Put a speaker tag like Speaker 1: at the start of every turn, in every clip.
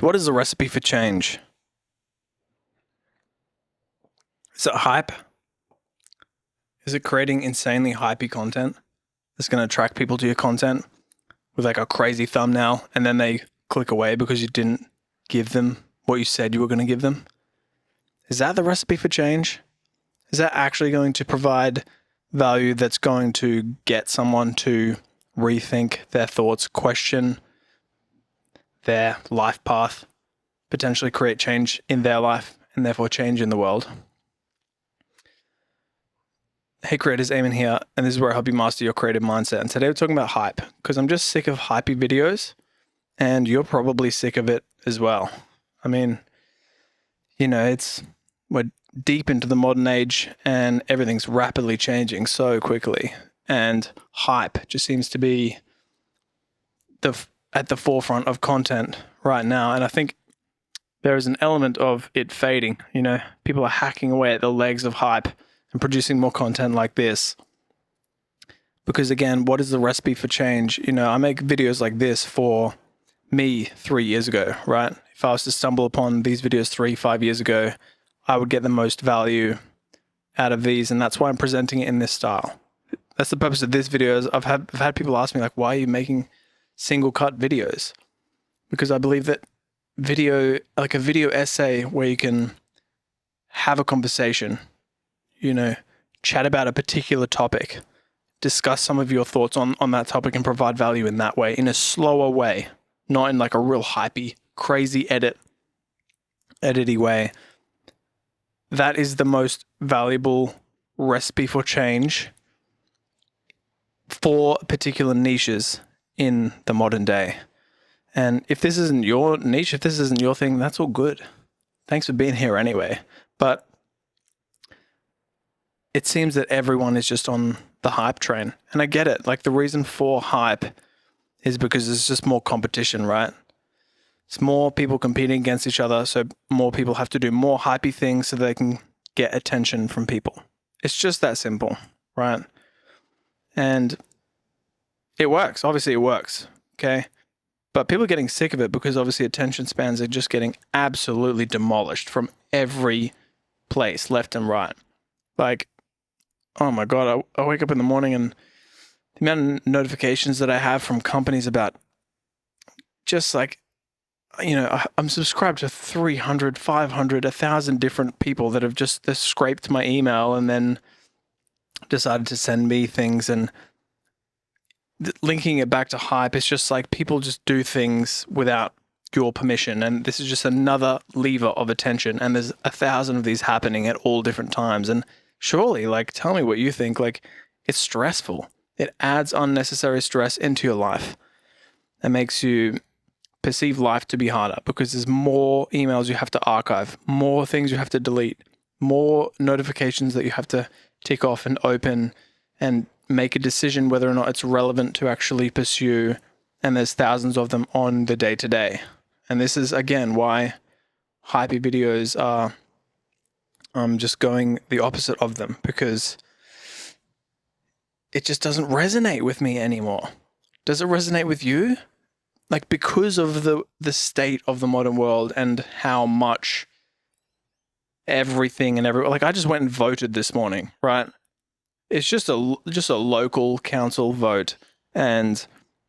Speaker 1: So what is the recipe for change? Is it hype? Is it creating insanely hypey content that's going to attract people to your content with like a crazy thumbnail and then they click away because you didn't give them what you said you were going to give them? Is that the recipe for change? Is that actually going to provide value that's going to get someone to rethink their thoughts, question their life path, potentially create change in their life and therefore change in the world? Hey creators, Aimon here, and this is where I help you master your creative mindset. And today we're talking about hype, because I'm just sick of hypey videos, and you're probably sick of it as well. I mean, we're deep into the modern age, and everything's rapidly changing so quickly, and hype just seems to be at the forefront of content right now. And I think there is an element of it fading. People are hacking away at the legs of hype and producing more content like this. Because again, what is the recipe for change? I make videos like this for me 3 years ago, right? If I was to stumble upon these videos 3-5 years ago, I would get the most value out of these. And that's why I'm presenting it in this style. That's the purpose of this video. Is I've had people ask me, like, why are you making single cut videos? Because I believe that a video essay where you can have a conversation, chat about a particular topic, discuss some of your thoughts on that topic and provide value in that way, in a slower way, not in like a real hypey, crazy edity way. That is the most valuable recipe for change for particular niches in the modern day. And if this isn't your niche, if this isn't your thing, that's all good. Thanks for being here anyway. But it seems that everyone is just on the hype train. And I get it. Like, the reason for hype is because there's just more competition, right? It's more people competing against each other. So more people have to do more hypey things so they can get attention from people. It's just that simple, right? And it works. Obviously it works. Okay. But people are getting sick of it because obviously attention spans are just getting absolutely demolished from every place, left and right. Like, oh my God, I wake up in the morning and the amount of notifications that I have from companies about just like, I'm subscribed to 300, 500, 1,000 different people that have just scraped my email and then decided to send me things. And linking it back to hype, it's just like people just do things without your permission. And this is just another lever of attention. And there's 1,000 of these happening at all different times. And surely, like, tell me what you think. Like, it's stressful. It adds unnecessary stress into your life. It makes you perceive life to be harder because there's more emails you have to archive, more things you have to delete, more notifications that you have to tick off and open and make a decision whether or not it's relevant to actually pursue. And there's thousands of them on the day-to-day. And this is, again, why hypey videos are just going the opposite of them, because it just doesn't resonate with me anymore. Does it resonate with you? Like, because of the state of the modern world and how much everything and everyone, like, I just went and voted this morning, right? It's just a local council vote, and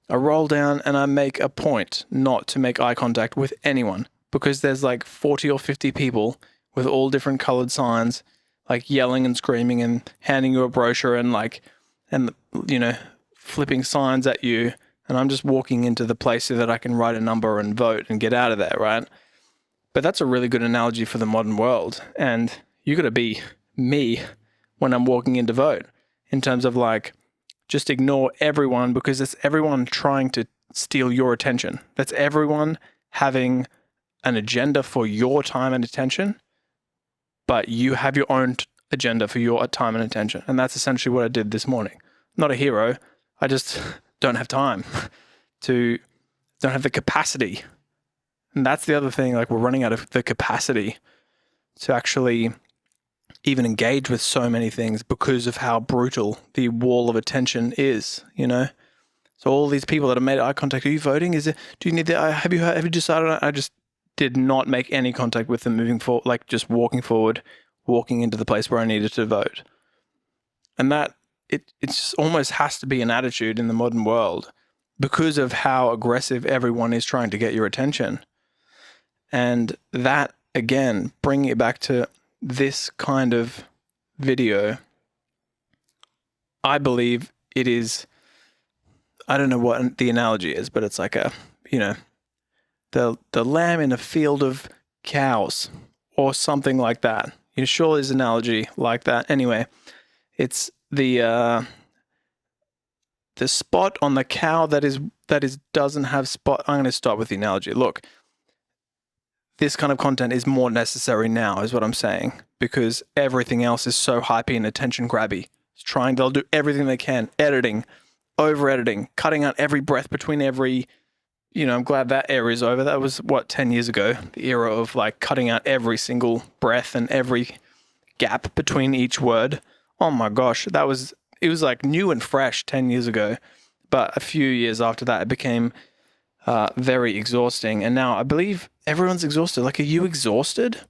Speaker 1: I roll down and I make a point not to make eye contact with anyone because there's like 40 or 50 people with all different colored signs, like yelling and screaming and handing you a brochure and flipping signs at you. And I'm just walking into the place so that I can write a number and vote and get out of there, right? But that's a really good analogy for the modern world. And you got to be me when I'm walking in to vote, in terms of like, just ignore everyone because it's everyone trying to steal your attention. That's everyone having an agenda for your time and attention, but you have your own agenda for your time and attention. And that's essentially what I did this morning. I'm not a hero. I just don't have time don't have the capacity. And that's the other thing, like, we're running out of the capacity to actually even engage with so many things because of how brutal the wall of attention is, So all these people that have made eye contact, are you voting? Do you need that? Have you decided? I just did not make any contact with them moving forward, like just walking forward, walking into the place where I needed to vote. And that, it just almost has to be an attitude in the modern world because of how aggressive everyone is trying to get your attention. And that, again, bringing it back to this kind of video, I believe it is, I don't know what the analogy is, but it's like a, the lamb in a field of cows or something like that. Sure there's an analogy like that. Anyway, it's the spot on the cow that doesn't have spot. I'm going to start with the analogy. Look, this kind of content is more necessary now, is what I'm saying, because everything else is so hypey and attention grabby. They'll do everything they can, editing, over editing, cutting out every breath between every, I'm glad that era is over. That was 10 years ago, the era of like cutting out every single breath and every gap between each word. Oh my gosh, it was like new and fresh 10 years ago. But a few years after that, it became very exhausting. And now I believe everyone's exhausted. Like, are you exhausted?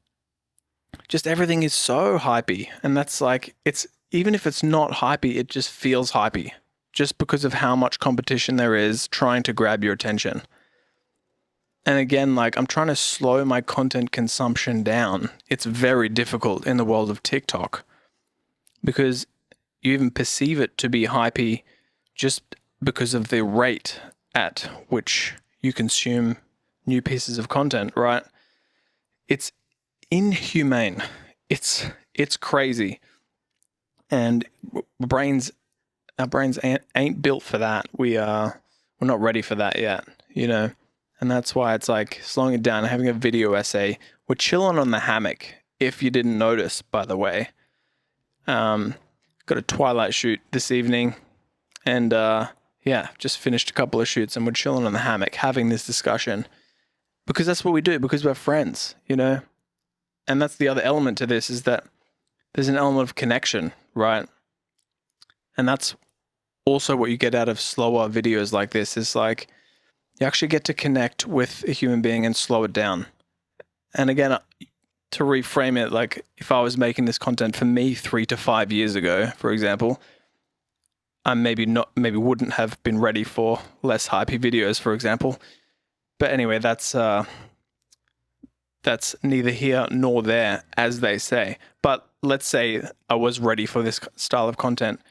Speaker 1: Just everything is so hypey. And that's like, even if it's not hypey, it just feels hypey just because of how much competition there is trying to grab your attention. And again, like, I'm trying to slow my content consumption down. It's very difficult in the world of TikTok because you even perceive it to be hypey just because of the rate at which you consume new pieces of content, right? It's inhumane. It's crazy. And our brains ain't built for that. We're not ready for that yet, And that's why it's like slowing it down, having a video essay. We're chilling on the hammock, if you didn't notice, by the way. Got a twilight shoot this evening, and just finished a couple of shoots, and we're chilling on the hammock having this discussion because that's what we do, because we're friends, And that's the other element to this, is that there's an element of connection, right? And that's also what you get out of slower videos like this, is like you actually get to connect with a human being and slow it down. And again, to reframe it, like if I was making this content for me 3 to 5 years ago, for example, I maybe wouldn't have been ready for less hypey videos, for example. But anyway, that's neither here nor there, as they say. But let's say I was ready for this style of content.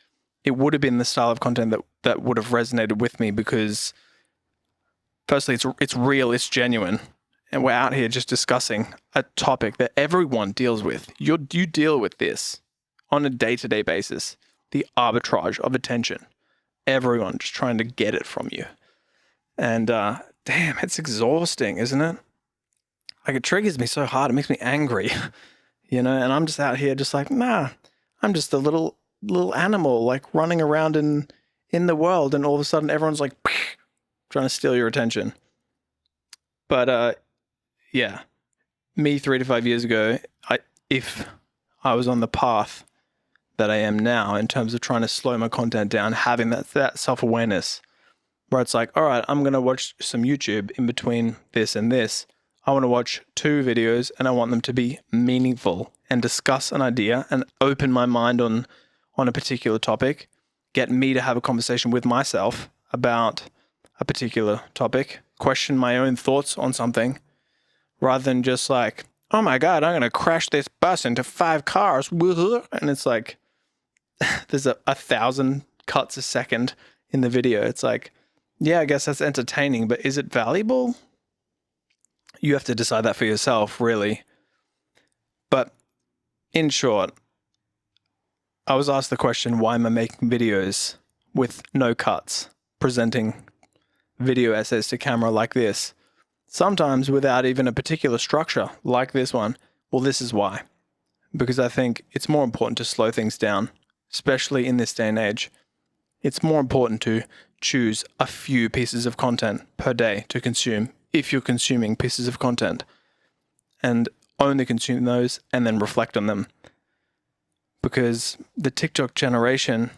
Speaker 1: It would have been the style of content that would have resonated with me because, firstly, it's real, it's genuine. And we're out here just discussing a topic that everyone deals with. You deal with this on a day-to-day basis. The arbitrage of attention. Everyone just trying to get it from you. And damn, it's exhausting, isn't it? Like, it triggers me so hard. It makes me angry, And I'm just out here just like, nah, I'm just a little animal, like running around in the world. And all of a sudden everyone's like trying to steal your attention. But me 3 to 5 years ago, if I was on the path that I am now in terms of trying to slow my content down, having that self-awareness where it's like, all right, I'm going to watch some YouTube in between this and this. I want to watch 2 videos and I want them to be meaningful and discuss an idea and open my mind on a particular topic, get me to have a conversation with myself about a particular topic, question my own thoughts on something, rather than just like, oh my God, I'm going to crash this bus into 5 cars. And it's like, there's 1,000 cuts a second in the video. It's like, yeah, I guess that's entertaining, but is it valuable? You have to decide that for yourself, really. But in short, I was asked the question, why am I making videos with no cuts, presenting video essays to camera like this, sometimes without even a particular structure like this one? Well, this is why. Because I think it's more important to slow things down, especially in this day and age. It's more important to choose a few pieces of content per day to consume, if you're consuming pieces of content, and only consume those and then reflect on them. Because the TikTok generation,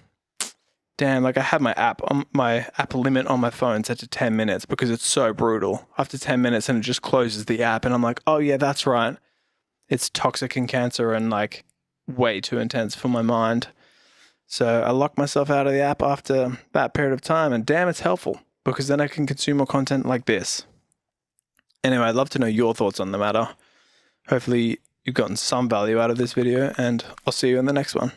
Speaker 1: damn, like I had my app limit on my phone set to 10 minutes because it's so brutal. After 10 minutes and it just closes the app and I'm like, oh yeah, that's right. It's toxic and cancer and like way too intense for my mind. So I locked myself out of the app after that period of time, and damn, it's helpful because then I can consume more content like this. Anyway, I'd love to know your thoughts on the matter. Hopefully you've gotten some value out of this video, and I'll see you in the next one.